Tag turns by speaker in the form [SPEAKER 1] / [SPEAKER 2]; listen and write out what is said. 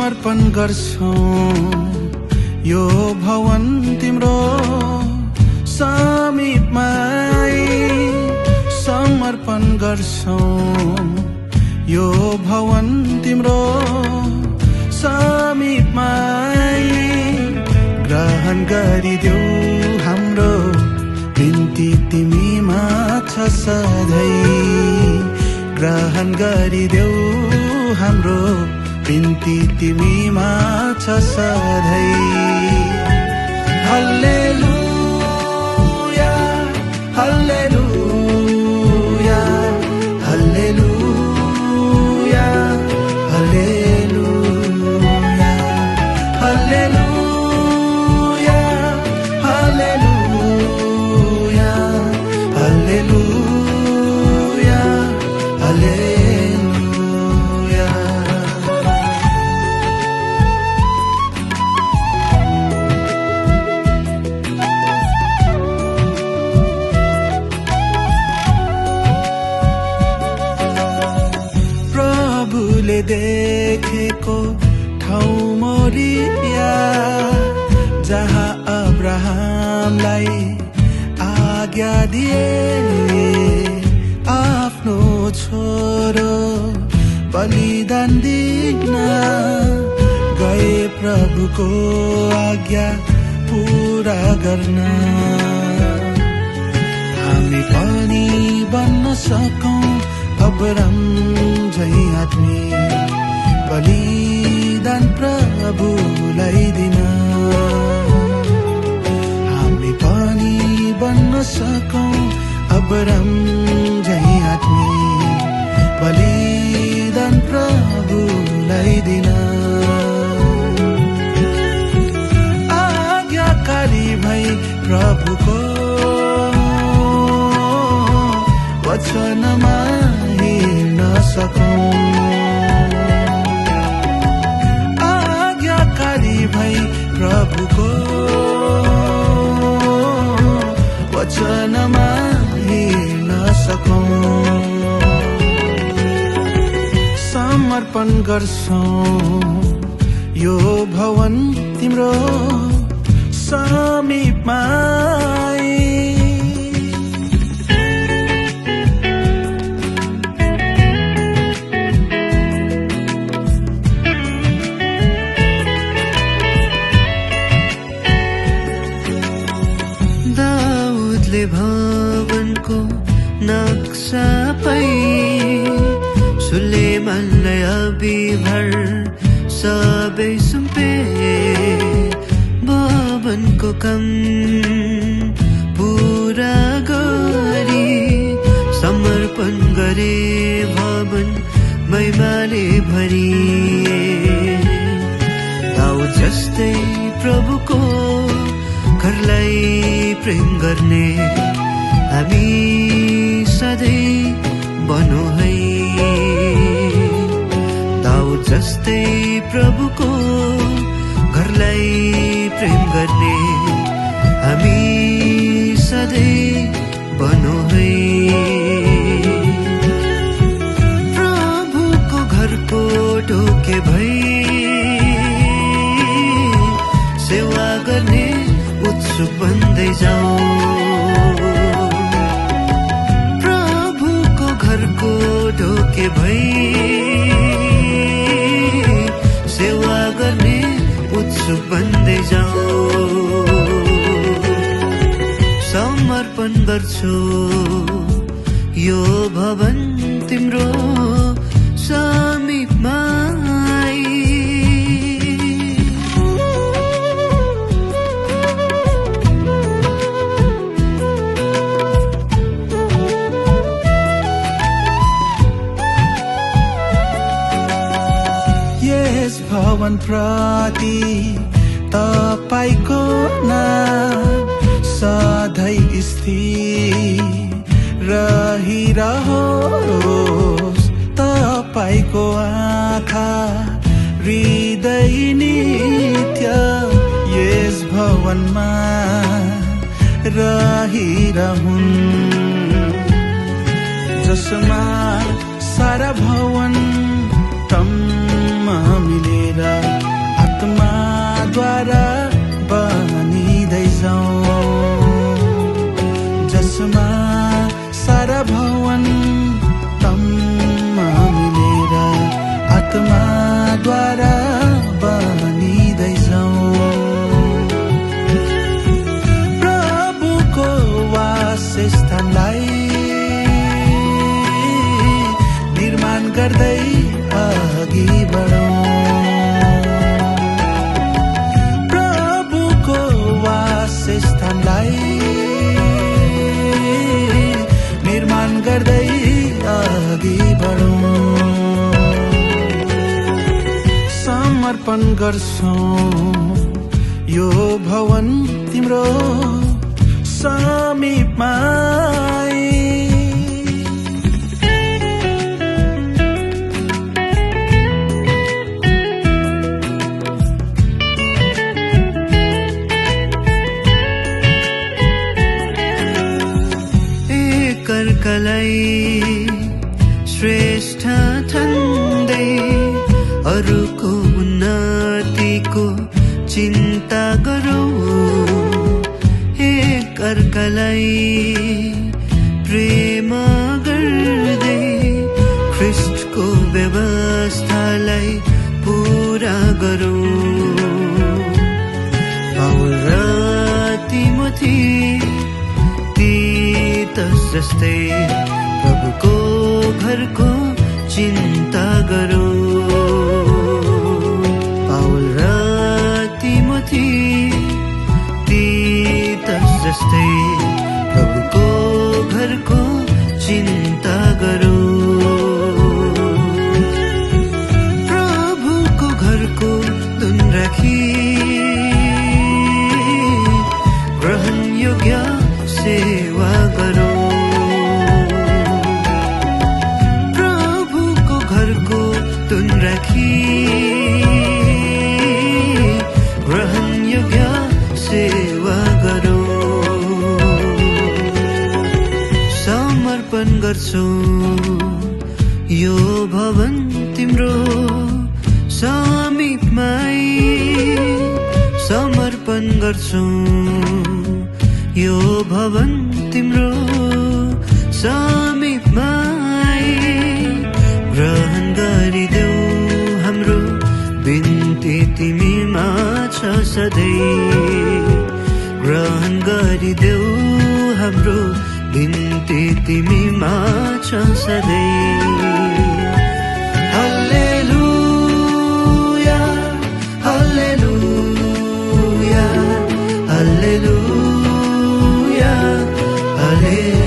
[SPEAKER 1] समर्पण गर्छौं यो भवन तिम्रो समीपमा समर्पण गर्छौं यो भवन तिम्रो समीपमा ग्रहण गरिदेऊ हाम्रो बिन्ती तिमीमा छ सधैँ ग्रहण गरिदेऊ हाम्रो बिन्ती तिमीमा छ सधैँ हल्लेलुया हल्लेलुया हल्लेलुया हल्लेलुया हल्लेलुया हल्लेलुया हल्लेलुया हल्लेलुया प्रभुले देखेको ठाउँ मोरिया जहाँ अब्राहमलाई आज्ञा दिए आफ्नो छोरो बलिदान दिन गए प्रभुको आज्ञा पूरा गर्न हामी पनि बन्न सकौं अब्राहम झै आदमी बलिदान प्रभुलाई दिन हामी पनि बन्न सकौं अब्राहम झै आदमी बलिदान प्रभुलाई दिन आज्ञाकारी भई प्रभुको वचनमा हिँड्न सकौं आज्ञाकारी भई प्रभुको वचनमा हिँड्न सकौं समर्पण गर्छौं यो भवन तिम्रो समीपमा
[SPEAKER 2] भवनको नक्सा पाई सुलेमानलाई अभिभर सबै सुम्पे भवनको काम पूरा गरी समर्पण गरे भवन महिमाले भरिए दाउद जस्तै प्रभुको घरलाई प्रेम गर्ने हामी सधैँ बनौँ है दाउद जस्तै प्रभुको घरलाई प्रेम गर्ने हामी सधैँ बनौँ है प्रभुको घरको ढोके भई सेवा गर्ने उत्सुक बन्दै जाऊ प्रभुको घरको ढोके भई सेवा गर्ने उत्सुक बन्दै जाऊ समर्पण गर्छु यो भवन तिम्रो समीपमा
[SPEAKER 1] भवन प्रति तपाईको नाम सधैँ स्थिर रहिरहोस् तपाईको आँखा हृदय नित्य यस भवनमा रहिरहुन् जसमा सारा भवन टम्म मिलेर द्वारा बनिँदै जाउँ, जसमा सारा भवन तममा मिलेर आत्माद्वारा बनिँदै जाउँ। प्रभुको वासस्थानलाई निर्माण गर्दै अघि बढौँ, प्रभुको वासस्थानलाई निर्माण गर्दै अघि बढौँ। समर्पण गर्छौँ यो भवन तिम्रो समीपमा।
[SPEAKER 2] एकअर्कालाई श्रेष्ठ ठान्दै अरूको उन्नतिको चिन्ता गरौँ, एकअर्कालाई प्रेम गर्दै ख्रिस्टको व्यवस्थालाई पूरा गरौँ। पाउल र तिमोथी तीतस जस्तै प्रभुको घरको चिन्ता गरौँ। पाउल र तिमोथी तीतस जस्तै प्रभुको घरको चिन्ता गरौँ। प्रभुको घरको धुन राखी ग्रहण योग्य सेवा गरौँ। प्रभुको घरको धुन राखी ग्रहण योग्य सेवा गरौँ। समर्पण गर्छौँ यो भवन तिम्रो समीपमै, समर्पण गर्छौँ यो भवन तिम्रो समीपमै। ग्रहण गरिदेऊ हाम्रो बिन्ती तिमीमा छ सधैँ, ग्रहण गरिदेऊ हाम्रो बिन्ती तिमीमा छ सधैँ। हल्लेलुया हल्लेलुया हल्लेलुया हल्लेलुया।